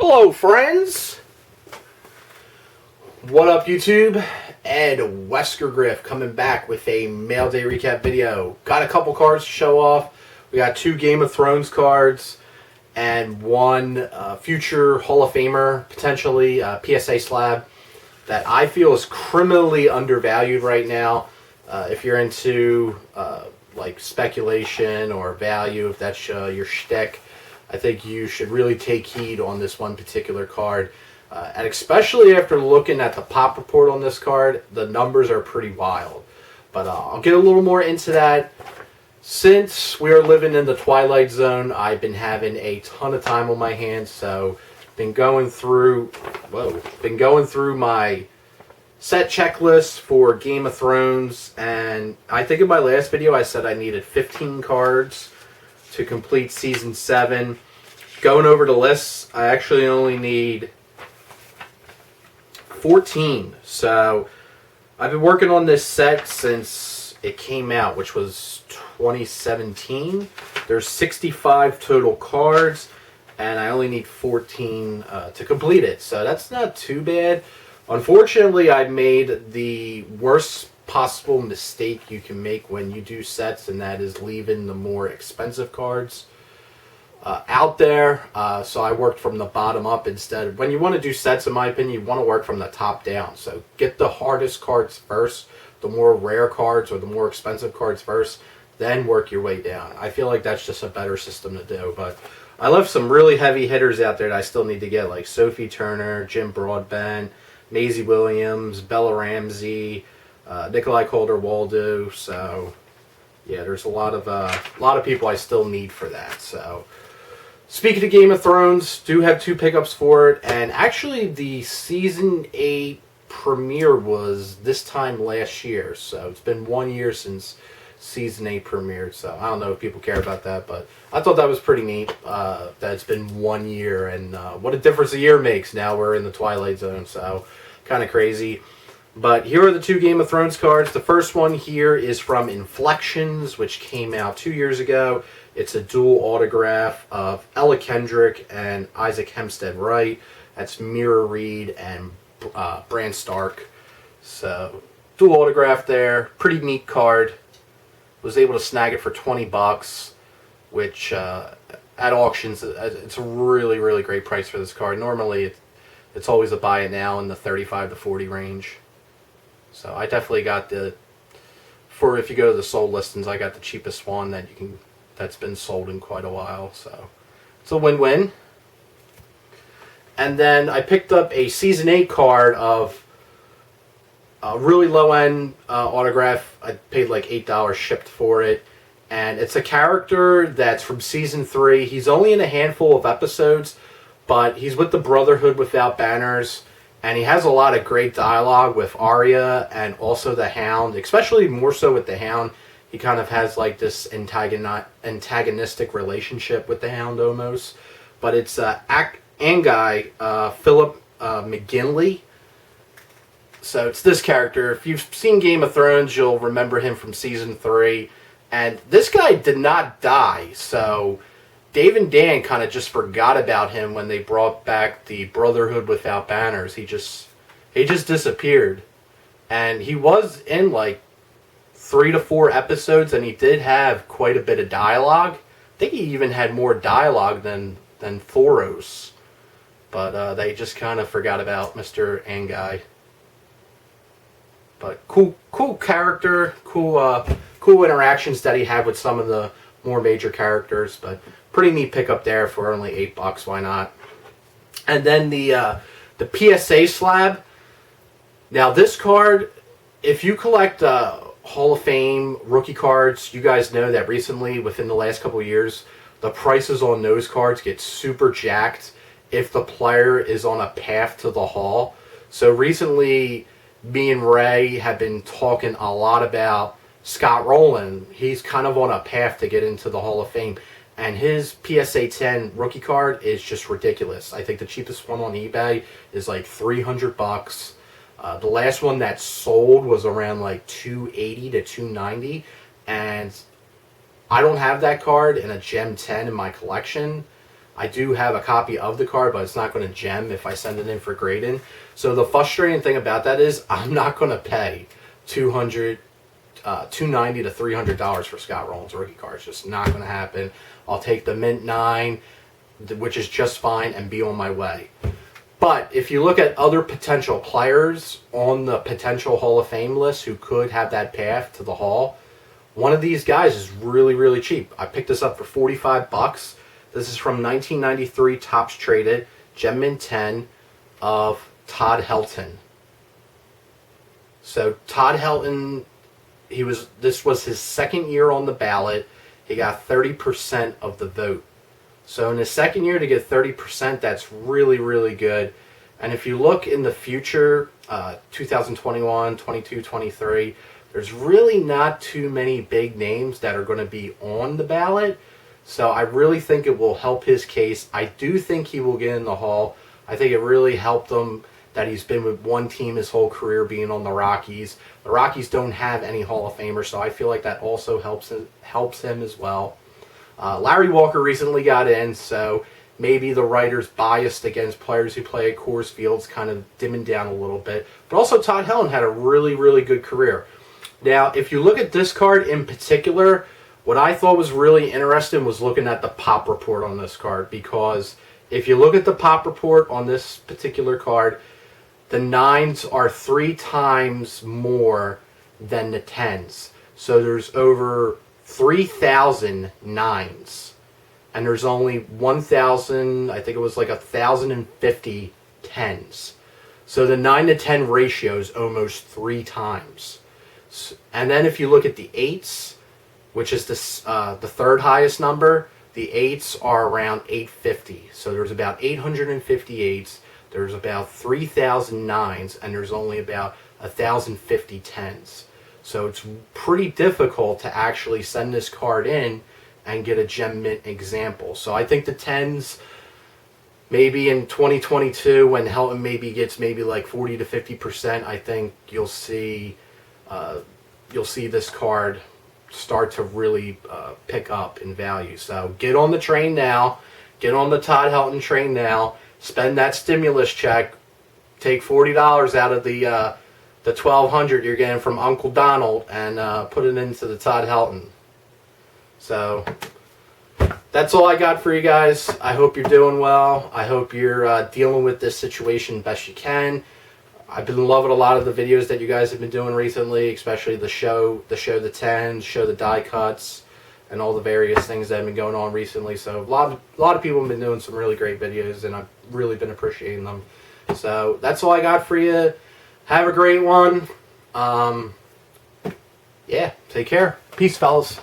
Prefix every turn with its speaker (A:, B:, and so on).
A: Hello friends! What up YouTube? Ed WeskerGriff coming back with a mail day recap video. Got a couple cards to show off. We got 2 Game of Thrones cards and 1 future Hall of Famer, potentially PSA slab, that I feel is criminally undervalued right now. If you're into like speculation or value, if that's your shtick, I think you should really take heed on this one particular card. And especially after looking at the pop report on this card, the numbers are pretty wild. But I'll get a little more into that. Since we are living in the Twilight Zone, I've been having a ton of time on my hands. So been going through my set checklist for Game of Thrones. And I think in my last video I said I needed 15 cards to complete Season 7. Going over the lists, I actually only need 14. So I've been working on this set since it came out, which was 2017. There's 65 total cards, and I only need 14 to complete it. So that's not too bad. Unfortunately, I made the worst possible mistake you can make when you do sets, and that is leaving the more expensive cards out there. So I worked from the bottom up instead. When you want to do sets, in my opinion, you want to work from the top down. So get the hardest cards first, the more rare cards or the more expensive cards first, then work your way down. I feel like that's just a better system to do. But I left some really heavy hitters out there that I still need to get, like Sophie Turner, Jim Broadbent, Maisie Williams, Bella Ramsey, Nikolai Calder-Waldo. So yeah, there's a lot of people I still need for that. So speaking of Game of Thrones, do have 2 pickups for it, and actually the Season 8 premiere was this time last year. So it's been 1 year since Season 8 premiered. So I don't know if people care about that, but I thought that was pretty neat that it's been 1 year, and what a difference a year makes. Now we're in the Twilight Zone, so kind of crazy. But here are the 2 Game of Thrones cards. The first one here is from Inflections, which came out 2 years ago. It's a dual autograph of Ella Kendrick and Isaac Hempstead Wright. That's Mira Reed and Bran Stark. So dual autograph there. Pretty neat card. Was able to snag it for 20 bucks, which at auctions, it's a really, really great price for this card. Normally it's always a buy it now in the 35 to 40 range. So I definitely got if you go to the sold listings, I got the cheapest one that's been sold in quite a while. So it's a win-win. And then I picked up a Season 8 card of a really low-end autograph. I paid like $8 shipped for it. And it's a character that's from Season 3. He's only in a handful of episodes, but he's with the Brotherhood Without Banners. And he has a lot of great dialogue with Arya and also the Hound, especially more so with the Hound. He kind of has like this antagonistic relationship with the Hound almost. But it's Anguy, Philip McGinley. So it's this character. If you've seen Game of Thrones, you'll remember him from Season 3. And this guy did not die, so Dave and Dan kind of just forgot about him when they brought back the Brotherhood Without Banners. He just disappeared. And he was in like 3 to 4 episodes, and he did have quite a bit of dialogue. I think he even had more dialogue than Thoros. But they just kind of forgot about Mr. Anguy. But cool character, cool interactions that he had with some of the more major characters. But pretty neat pickup there for only $8. Why not? And then the PSA slab. Now this card, if you collect Hall of Fame rookie cards, you guys know that recently, within the last couple of years, the prices on those cards get super jacked if the player is on a path to the Hall. So recently, me and Ray have been talking a lot about Scott Rowland. He's kind of on a path to get into the Hall of Fame. And his PSA 10 rookie card is just ridiculous. I think the cheapest one on eBay is like $300. The last one that sold was around like $280 to $290. And I don't have that card in a Gem 10 in my collection. I do have a copy of the card, but it's not going to gem if I send it in for grading. So the frustrating thing about that is I'm not going to pay $290 to $300 for Scott Rollins rookie cards. Just not going to happen. I'll take the mint 9, which is just fine, and be on my way. But if you look at other potential players on the potential Hall of Fame list who could have that path to the Hall, one of these guys is really, really cheap. I picked this up for $45. This is from 1993 Topps Traded, Gem Mint 10 of Todd Helton. So Todd Helton, this was his second year on the ballot. He got 30% of the vote. So in his second year to get 30%, that's really, really good. And if you look in the future, 2021, 22, 23, there's really not too many big names that are going to be on the ballot. So I really think it will help his case. I do think he will get in the Hall. I think it really helped him that he's been with one team his whole career, being on the Rockies. The Rockies don't have any Hall of Famers, so I feel like that also helps him as well. Larry Walker recently got in, so maybe the writers biased against players who play at Coors Field's kind of dimming down a little bit. But also Todd Helton had a really, really good career. Now, if you look at this card in particular, what I thought was really interesting was looking at the pop report on this card, because if you look at the pop report on this particular card, the 9s are 3 times more than the 10s. So there's over 3,000 9s. And there's only 1,000, I think it was like 1,050 10s. So the 9 to 10 ratio is almost 3 times. And then if you look at the 8s, which is the third highest number, the 8s are around 850. So there's about 850 8s, there's about 3,000 9s, and there's only about 1,050 10s. So it's pretty difficult to actually send this card in and get a gem mint example. So I think the 10s, maybe in 2022, when Helton maybe gets maybe like 40 to 50%, I think you'll see this card start to really pick up in value. So get on the train now. Get on the Todd Helton train now. Spend that stimulus check. Take $40 out of the $1,200 you're getting from Uncle Donald and put it into the Todd Helton. So that's all I got for you guys. I hope you're doing well. I hope you're dealing with this situation best you can. I've been loving a lot of the videos that you guys have been doing recently, especially the show the 10s, show the die cuts, and all the various things that have been going on recently. So a lot of people have been doing some really great videos, and I've really been appreciating them. So that's all I got for you. Have a great one. Yeah, take care. Peace, fellas.